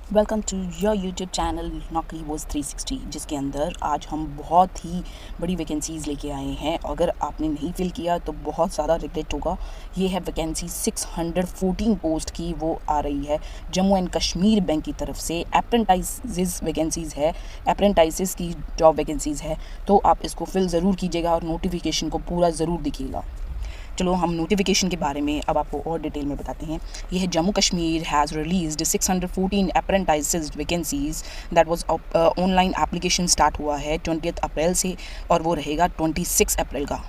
Welcome to your YouTube channel नौकरी was 360, जिसके अंदर आज हम बहुत ही बड़ी वैकेंसीज़ लेके आए हैं। अगर आपने नहीं फिल किया तो बहुत ज़्यादा रिग्रेट होगा। ये है वैकेंसी 614 पोस्ट की, वो आ रही है जम्मू एंड कश्मीर बैंक की तरफ से। अप्रेंटाइजेस वैकेंसीज़ है, अप्रेंटाइजेस की जॉब वैकेंसीज़ है, तो आप इसको फिल ज़रूर कीजिएगा और नोटिफिकेशन को पूरा ज़रूर देखिएगा। चलो हम नोटिफिकेशन के बारे में अब आपको और डिटेल में बताते हैं। यह है Jammu Kashmir has released 614 apprentices vacancies that was online application start हुआ है 20 अप्रैल से और वो रहेगा 26 अप्रैल का।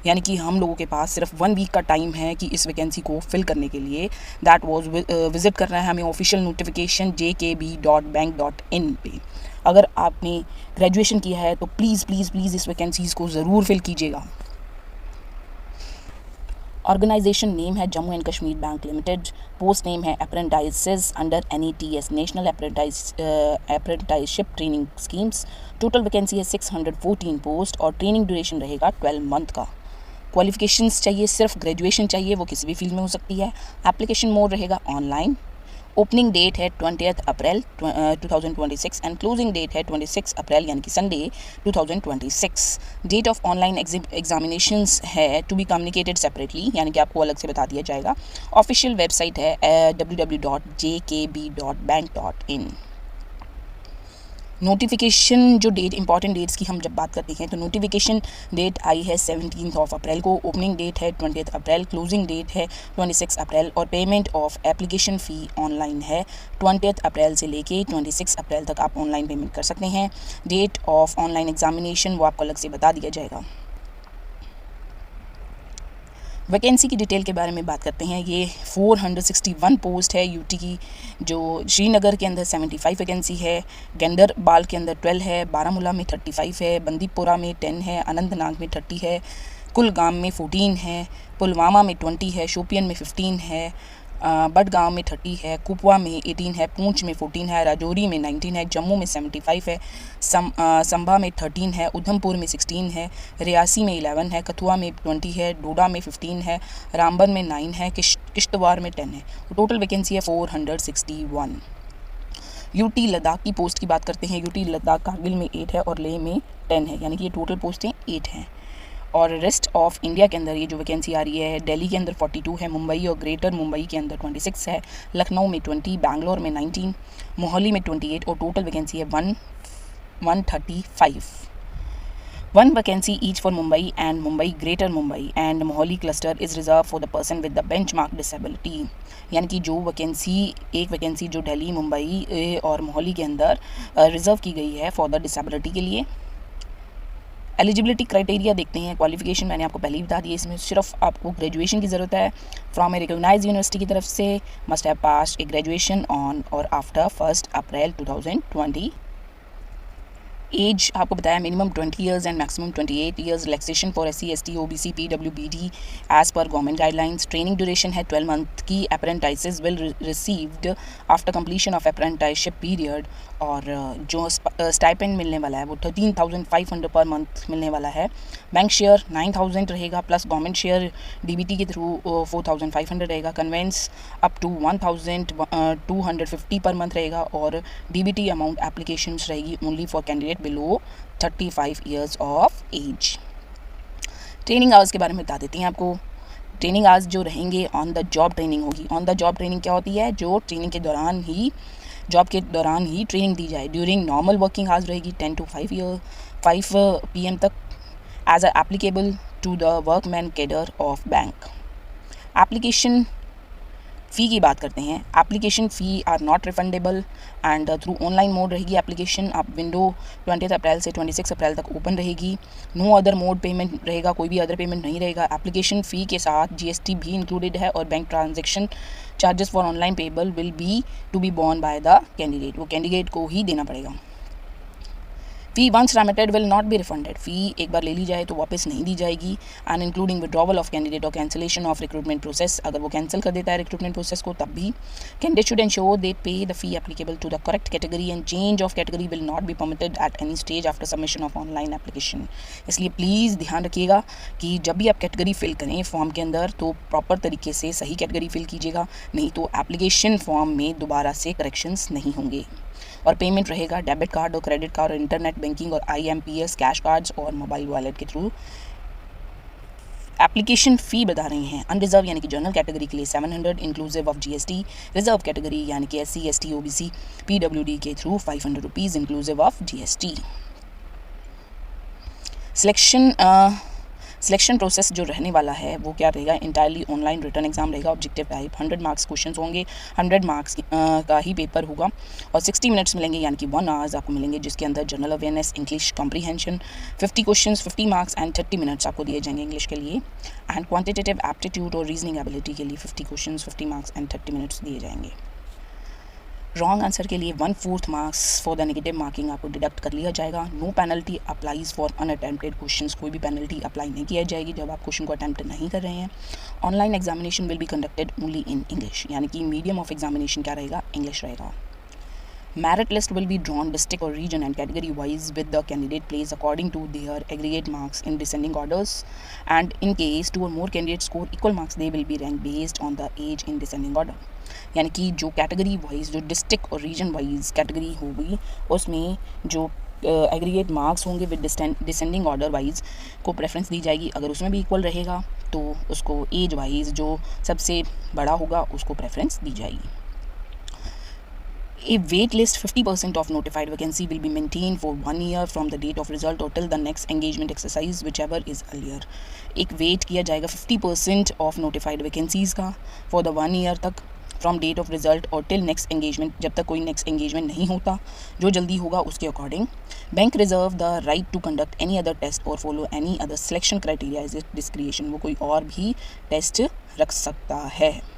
यानी कि हम लोगों के पास सिर्फ 1 वीक का टाइम है कि इस वैकेंसी को फिल करने के लिए। दैट वाज विज़िट करना है हमें ऑफिशियल नोटिफिकेशन jkb.bank.in पे। अगर आपने ग्रेजुएशन किया है तो प्लीज़ प्लीज़ प्लीज़ इस वैकेंसीज़ को ज़रूर फिल कीजिएगा। ऑर्गेनाइजेशन नेम है Jammu and Kashmir bank limited. Post name है apprentices under NETS national apprenticeship training schemes. Total vacancy है 614 पोस्ट और ट्रेनिंग ड्यूरेशन रहेगा 12 मंथ का। क्वालिफिकेशंस चाहिए, सिर्फ ग्रेजुएशन चाहिए, वो किसी भी फील्ड में हो सकती है। एप्लीकेशन मोड रहेगा ऑनलाइन। ओपनिंग डेट है 20 अप्रैल 2026 एंड क्लोजिंग डेट है 26 अप्रैल यानी कि Sunday 2026। Date of online examinations is to be communicated separately, यानी कि आपको अलग से बता दिया जाएगा। ऑफिशियल वेबसाइट है www.jkb.bank.in। नोटिफिकेशन जो डेट, इंपॉर्टेंट डेट्स की हम जब बात करते हैं तो नोटिफिकेशन डेट आई है 17 अप्रैल को। ओपनिंग डेट है 20 अप्रैल, क्लोजिंग डेट है 26 अप्रैल और payment of application fee online है। 20 अप्रैल से लेके 26 अप्रैल तक आप ऑनलाइन पेमेंट कर सकते हैं। डेट ऑफ ऑनलाइन एग्जामिनेशन वो आपको अलग से बता दिया जाएगा। वैकेंसी की डिटेल के बारे में बात करते हैं। ये 461 पोस्ट है यूटी की, जो श्रीनगर के अंदर 75 वैकेंसी है, गंदरबाल के अंदर 12 है, बारामूला में 35 है, बंदीपोरा में 10 है, अनंतनाग में 30 है, कुलगाम में 14 है, पुलवामा में 20 है, शोपियन में 15 है, बडगांव में 30 है, कुपवा में 18 है, पूंछ में 14 है, राजौरी में 19 है, जम्मू में 75 है, संभा में 13 है, उधमपुर में 16 है, रियासी में 11 है, कथुआ में 20 है, डोडा में 15 है, रामबन में 9 है, किश्तवाड़ में 10 है। टोटल वैकेंसी है 461। यूटी लद्दाख की पोस्ट की बात करते हैं। यूटी लद्दाख कारगिल में 8 है और लेह में 10 है, यानी कि ये टोटल पोस्टें 8 हैं। और रेस्ट ऑफ इंडिया के अंदर ये जो वैकेंसी आ रही है, दिल्ली के अंदर 42 है, मुंबई और ग्रेटर मुंबई के अंदर 26 है, लखनऊ में 20, बैंगलोर में 19, मोहाली में 28 और टोटल वैकेंसी है 135। 1 vacancy each for Mumbai and Mumbai, Greater Mumbai and Mohali cluster is reserved for the person with the benchmark disability। यानी कि जो एक वैकेंसी जो दिल्ली, मुंबई और मोहाली के अंदर रिज़र्व की गई है फॉर द डिसेबिलिटी के लिए। एलिजिबिलिटी क्राइटेरिया देखते हैं। क्वालिफिकेशन मैंने आपको पहले ही बता दी है, इसमें सिर्फ आपको ग्रेजुएशन की ज़रूरत है फ्रॉम ए रिकॉग्नाइज यूनिवर्सिटी की तरफ से। Must have passed a graduation on or after 1 April 2020। As आपको बताया minimum 20 years and maximum 28 years. Relaxation for SC ST OBC PWBD age पर गवर्नमेंट गाइडलाइंस। ट्रेनिंग ड्यूरेशन है 12 मंथ की। Apprentices will received after completion of apprenticeship period. और जो stipend मिलने वाला है वो 13,500 पर मंथ मिलने वाला है। बैंक शेयर 9,000 रहेगा प्लस गवर्नमेंट शेयर DBT के थ्रू 4,500 रहेगा। Convince up to 1,250 per month रहेगा और DBT अमाउंट एप्लीकेशन रहेगी only for candidate below 35 years of age. Training hours के बारे में बता देती हैं आपको। ट्रेनिंग आवर्स जो रहेंगे ऑन द जॉब ट्रेनिंग होगी। ऑन द जॉब ट्रेनिंग क्या होती है? जो ट्रेनिंग के दौरान ही, जॉब के दौरान ही ट्रेनिंग दी जाए। ड्यूरिंग नॉर्मल वर्किंग आवर्स रहेगी 10 to 5 PM तक as applicable to the workman cadre of bank. Application fee की बात करते हैं। Application fee are not refundable and through online mode रहेगी एप्लीकेशन। आप विंडो 20 अप्रैल से 26 अप्रैल तक ओपन रहेगी। नो अदर मोड पेमेंट रहेगा, कोई भी अदर पेमेंट नहीं रहेगा। एप्लीकेशन फ़ी के साथ GST भी इंक्लूडेड है और bank transaction charges for online payable will be to be borne by the candidate, वो कैंडिडेट को ही देना पड़ेगा। Fee once remitted will not be refunded, fee एक बार ले ली जाए तो वापस नहीं दी जाएगी। And including withdrawal of candidate और कैंसिलेशन ऑफ रिक्रूटमेंट प्रोसेस, अगर वो कैंसिल कर देता है रिक्रूटमेंट प्रोसेस को तब भी। Candidate should ensure they pay the fee applicable to the correct category and change of category will not be permitted at any stage after submission of online application. इसलिए please ध्यान रखिएगा कि जब भी आप कैटेगरी फिल करें form के अंदर तो प्रॉपर तरीके से सही कैटेगरी फिल कीजिएगा, नहीं तो एप्लीकेशन फॉर्म में दोबारा से करेक्शंस नहीं होंगे। और पेमेंट रहेगा डेबिट कार्ड और क्रेडिट कार्ड और इंटरनेट बैंकिंग और IMPS कैश कार्ड्स और मोबाइल वॉलेट के थ्रू। एप्लीकेशन फ़ी बता रही हैं अनरिजर्व यानी कि जनरल कैटेगरी के लिए 700 inclusive of GST, reserve category यानी कि SC ST OBC PWD के through 500 rupees inclusive of GST। Selection process जो रहने वाला है वो क्या रहेगा, इंटायरली ऑनलाइन रिटर्न एग्जाम रहेगा, ऑब्जेक्टिव टाइप, 100 मार्क्स क्वेश्चन होंगे, 100 मार्क्स का ही पेपर होगा और 60 मिनट्स मिलेंगे यानी कि 1 आवर्स आपको मिलेंगे, जिसके अंदर general awareness, English comprehension, 50 questions, 50 marks and 30 minutes आपको दिए जाएंगे इंग्लिश के लिए। एंड क्वान्टिटेटिव एप्टीट्यूड और रीजनिंग एबिलिटी के लिए 50 क्वेश्चन, 50 मार्क्स एंड 30 मिनट्स दिए जाएंगे। रॉन्ग आंसर के लिए 1/4 marks for the negative marking आपको डिडक्ट कर लिया जाएगा। No penalty applies for unattempted questions, कोई भी पेनल्टी अप्लाई नहीं किया जाएगी जब आप क्वेश्चन को अटैम्प्ट नहीं कर रहे हैं। Online examination will be conducted only in English, यानी कि मीडियम ऑफ एग्जामिनेशन क्या रहेगा, इंग्लिश रहेगा। Merit list will be drawn district or region and category wise with the candidate placed according to their aggregate marks in descending orders, and in case 2 or more candidates score equal marks they will be ranked based on the age in descending order। यानी कि जो category wise, जो district और region wise category होगी उसमें जो aggregate marks होंगे with descending order wise को प्रेफरेंस दी जाएगी। अगर उसमें भी इक्वल रहेगा तो उसको एज वाइज जो सबसे बड़ा होगा उसको प्रेफरेंस दी जाएगी। A wait list 50% of notified vacancy will be maintained for 1 year from the date of result or till the next engagement exercise whichever is earlier। एक वेट किया जाएगा 50% ऑफ नोटिफाइड वैकेंसीज़ का फॉर द 1 ईयर तक from date of result और till next engagement, जब तक कोई next engagement नहीं होता, जो जल्दी होगा उसके according. Bank reserve the right to conduct any other test or follow any other selection criteria is discretion, वो कोई और भी टेस्ट रख सकता है।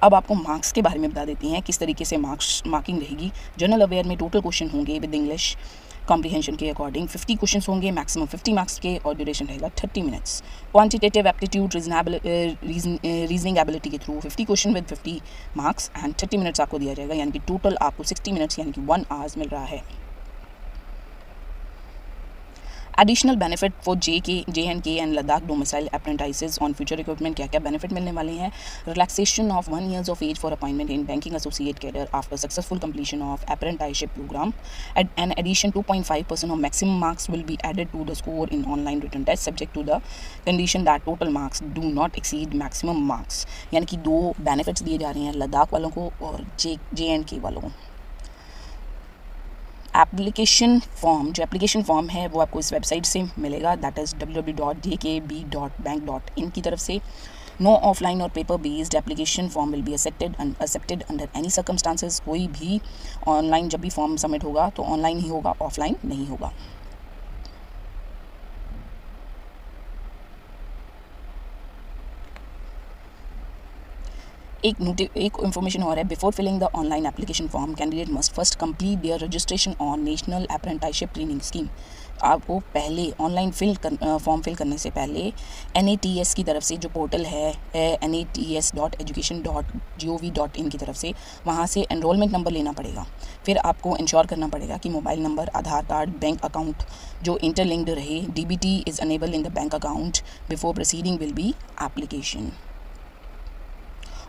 अब आपको मार्क्स के बारे में बता देती हैं किस तरीके से मार्किंग रहेगी। जनरल अवेयर में टोटल क्वेश्चन होंगे विद इंग्लिश कॉम्प्रीहेंशन के अकॉर्डिंग 50 क्वेश्चन होंगे, मैक्सिमम 50 मार्क्स के और ड्यूरेशन रहेगा 30 minutes. Quantitative aptitude reasoning ability के through 50 question with 50 marks and 30 minutes आपको दिया जाएगा, यानी कि टोटल आपको 60 मिनट्स यानी कि 1 आवर्स मिल रहा है। Additional benefit for JNK and Ladakh domicile apprentices on future recruitment, क्या क्या बेनिफिट मिलने वाले हैं। Relaxation of 1 years of age for appointment in banking associate cadre after successful completion of apprenticeship programme. An addition 2.5% of maximum marks will be added to the score in online written test subject to the condition that total marks do not exceed maximum marks. यानी कि 2 benefits दिए जा रहे हैं लद्दाख वालों को और JNK वालों को। एप्लीकेशन फॉर्म, जो एप्लीकेशन फॉर्म है वो आपको इस वेबसाइट से मिलेगा, दैट इज़ www.jkb.bank.in की तरफ से। नो ऑफलाइन और paper based application form will be accepted under any circumstances, कोई भी ऑनलाइन जब भी फॉर्म सबमिट होगा तो ऑनलाइन ही होगा, ऑफलाइन नहीं होगा। एक इन्फॉर्मेशन और है, before filling the online application form candidate must first complete their registration on national apprenticeship training scheme. आपको पहले ऑनलाइन फॉर्म फिल करने से पहले NATS की तरफ से जो पोर्टल है nats.education.gov.in की तरफ से, वहाँ से एनरोलमेंट नंबर लेना पड़ेगा। फिर आपको इंश्योर करना पड़ेगा कि mobile number, Aadhaar card, bank account जो इंटरलिंक्ड रहे। DBT is enable in the bank account before proceeding will be application.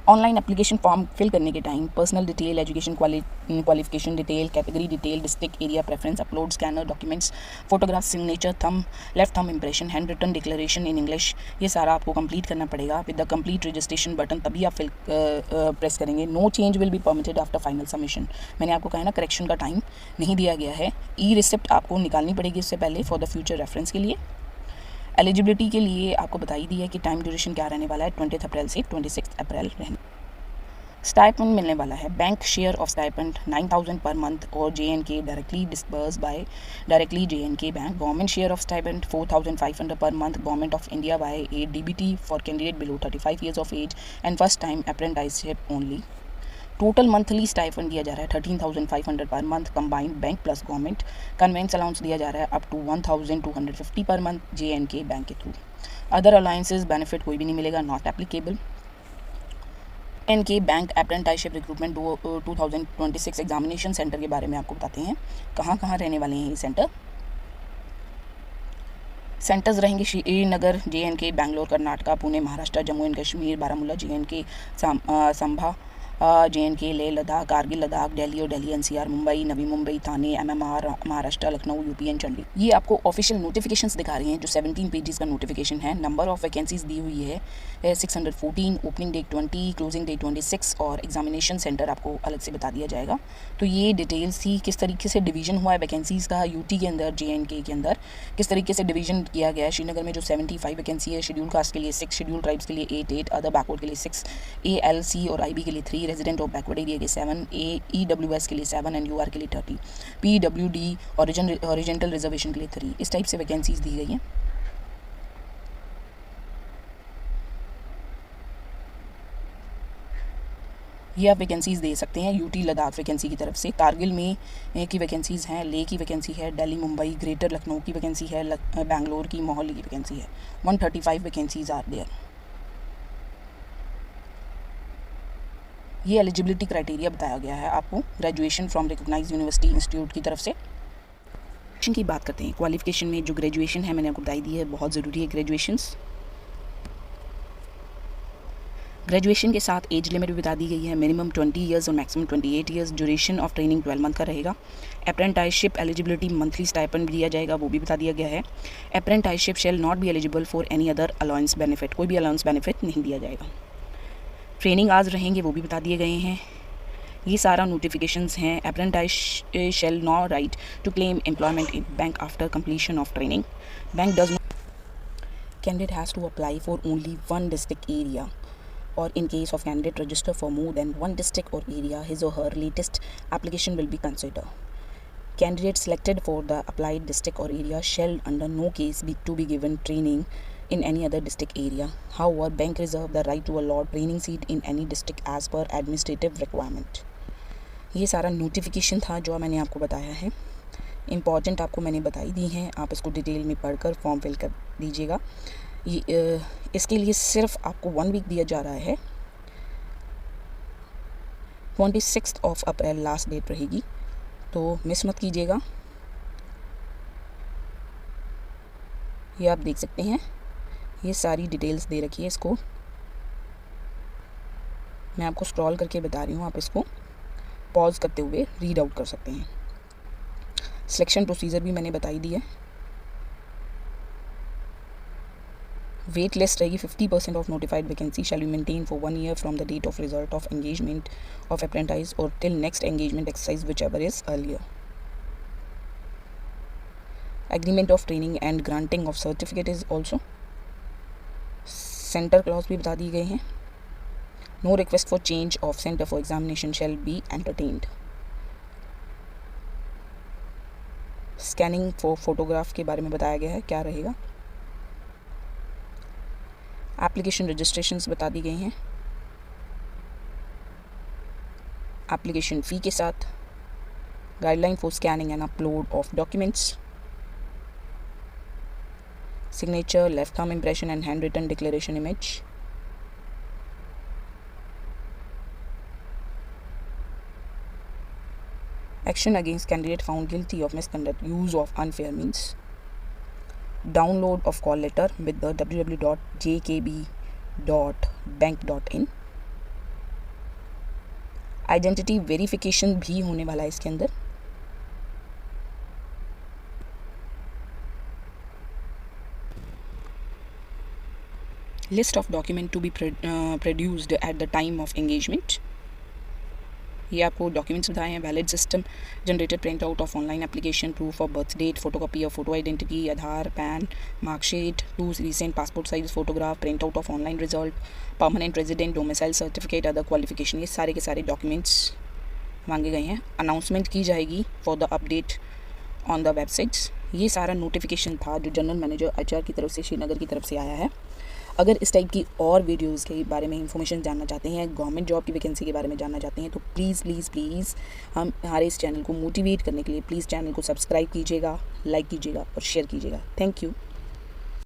Online application form fill करने के time personal detail, education qualification detail, category detail, district area preference, upload scanner documents, photograph, signature, thumb, left thumb impression, hand written declaration in English, ये सारा आपको complete करना पड़ेगा with the complete registration button, तभी आप press करेंगे। No change will be permitted after final submission. मैंने आपको कहा ना करेक्शन का टाइम नहीं दिया गया है। रिसिप्ट आपको निकालनी पड़ेगी इससे पहले फॉर द फ्यूचर रेफरेंस के लिए। एलिजिबिलिटी के लिए आपको बताई दी है कि टाइम ड्यूरेशन क्या रहने वाला है, 20 अप्रैल से 26 अप्रैल रहने। स्टाइपेंड मिलने वाला है, बैंक शेयर ऑफ स्टाइपेंड 9,000 पर मंथ और JNK directly disburse by directly JNK bank. Government share of stipend 4,500 per month government of India by 8 DBT for candidate below 35 years of age and first time apprenticeship only. Total monthly stipend दिया जा रहा है 13,500 per month combined bank plus government. Conveyance allowance दिया जा रहा है up to 1,250 per month JNK bank के through. Other allowances benefit कोई भी नहीं मिलेगा, not applicable. JNK bank apprenticeship recruitment 2026 examination centre के बारे में आपको बताते हैं, कहाँ कहाँ रहने वाले हैं ये सेंटर। सेंटर्स रहेंगे Srinagar JNK, Bangalore Karnataka, Pune Maharashtra, Jammu and Kashmir, Baramulla JNK, Samba JNK, Leh Ladakh, Kargil Ladakh, Delhi और Delhi NCR, Mumbai, Navi Mumbai, Thane MMR, Maharashtra, Lucknow UP and Chandigarh. ये आपको ऑफिशियल नोटिफिकेशंस दिखा रही हैं जो 17 पेजेस का नोटिफिकेशन है। नंबर ऑफ वैकेंसीज दी हुई है 614, ओपनिंग डेट 20, क्लोजिंग डेट 26 और एग्जामिनेशन सेंटर आपको अलग से बता दिया जाएगा। तो ये डिटेल्स थी किस तरीके से डिवीजन हुआ है वैकेंसीज़ का UT के अंदर, JNK के अंदर किस तरीके से डिवीजन किया गया है। श्रीनगर में जो 75 वैकेंसी है, शेड्यूल कास्ट के लिए 6, शेड्यूल ट्राइब्स के लिए 8, अदर बैकवर्ड के लिए 6, ALC और IB के लिए 3, रेजिडेंट ऑफ बैकवर्ड एरिया के 7, EWS के लिए 7 एंड UR के लिए 30, PWD हॉरिजॉन्टल रिजर्वेशन के लिए 3। इस टाइप से वैकेंसीज दी गई हैं। ये आप वैकेंसीज़ दे सकते हैं UT लद्दाख वैकेंसी की तरफ से। कारगिल में की वैकेंसीज़ हैं, लेह की वैकेंसी है, दिल्ली मुंबई ग्रेटर लखनऊ की वैकेंसी है, बेंगलोर की, मोहाली की वैकेंसी है। 135 वैकेंसीज आर देयर। ये एलिजिबिलिटी क्राइटेरिया बताया गया है आपको, graduation from recognised university institute की तरफ से। की बात करते हैं, क्वालिफिकेशन में जो ग्रेजुएशन है मैंने आपको बताई दी है, बहुत ज़रूरी है ग्रेजुएशन के साथ एज लिमिट भी बता दी गई है, मिनिमम 20 ईयर्स और maximum 28 years. Duration of training 12 month का रहेगा। अप्रेंटिसशिप एलिजिबिलिटी मंथली स्टाइपेंड भी दिया जाएगा, वो भी बता दिया गया है। Apprenticeship shall not be eligible for any other allowance benefit, कोई भी अलाउंस बेनिफिट नहीं दिया जाएगा। ट्रेनिंग आज रहेंगे वो भी बता दिए गए हैं। ये सारा नोटिफिकेशंस हैं। Apprentice shall no right to claim employment in bank after completion of training. Bank does not candidate has to apply for only one district area or in case of candidate register for more than one district or area, his or her latest application will be considered. Candidate selected for the applied district or area shall under no case be given training in any other district area. However, bank reserve the right to allot training seat in any district as per administrative requirement. ये सारा notification था जो मैंने आपको बताया है। Important आपको मैंने बताई दी हैं, आप इसको डिटेल में पढ़कर फॉर्म फिल कर दीजिएगा। इसके लिए सिर्फ आपको 1 वीक दिया जा रहा है। 26 ऑफ अप्रैल लास्ट डेट रहेगी, तो मिस मत कीजिएगा। ये आप देख सकते हैं, ये सारी डिटेल्स दे रखी है। इसको मैं आपको स्क्रॉल करके बता रही हूँ, आप इसको पॉज करते हुए रीड आउट कर सकते हैं। सिलेक्शन प्रोसीजर भी मैंने बताई दी है। वेट लिस्ट रहेगी 50% of notified vacancy shall be maintain for 1 year from the date of result of engagement of apprentice or till next engagement exercise whichever is earlier. Agreement of training and granting of certificate is also. Centre clause भी बता दिए गए हैं। No request for change of centre for examination shall be entertained. Scanning for photograph के बारे में बताया गया है क्या रहेगा। एप्लीकेशन रजिस्ट्रेशंस बता दी गई हैं, एप्लीकेशन फ़ी के साथ। Guideline for scanning and upload of documents. Signature, left thumb impression and hand written declaration image. Action against candidate found guilty of misconduct, use of unfair means. Download of call letter with the www.jkb.bank.in. Identity verification भी होने वाला है इसके अंदर। List of document to be produced at the time of engagement. ये आपको documents बताए हैं। Valid system generated print out of online application, proof of birth date, photocopy of photo identity, Aadhaar, PAN, mark sheet, 2 recent passport size photograph, print out of online result, permanent resident domicile certificate, other qualification, ये सारे के सारे documents मांगे गए हैं। Announcement की जाएगी for the update on the websites. ये सारा नोटिफिकेशन था जो जनरल मैनेजर HR की तरफ से श्रीनगर की तरफ से आया है। अगर इस टाइप की और वीडियोस के बारे में इंफॉर्मेशन जानना चाहते हैं, गवर्नमेंट जॉब की वैकेंसी के बारे में जानना चाहते हैं, तो प्लीज़ हम हमारे इस चैनल को मोटिवेट करने के लिए प्लीज़ चैनल को सब्सक्राइब कीजिएगा, लाइक कीजिएगा और शेयर कीजिएगा। Thank you.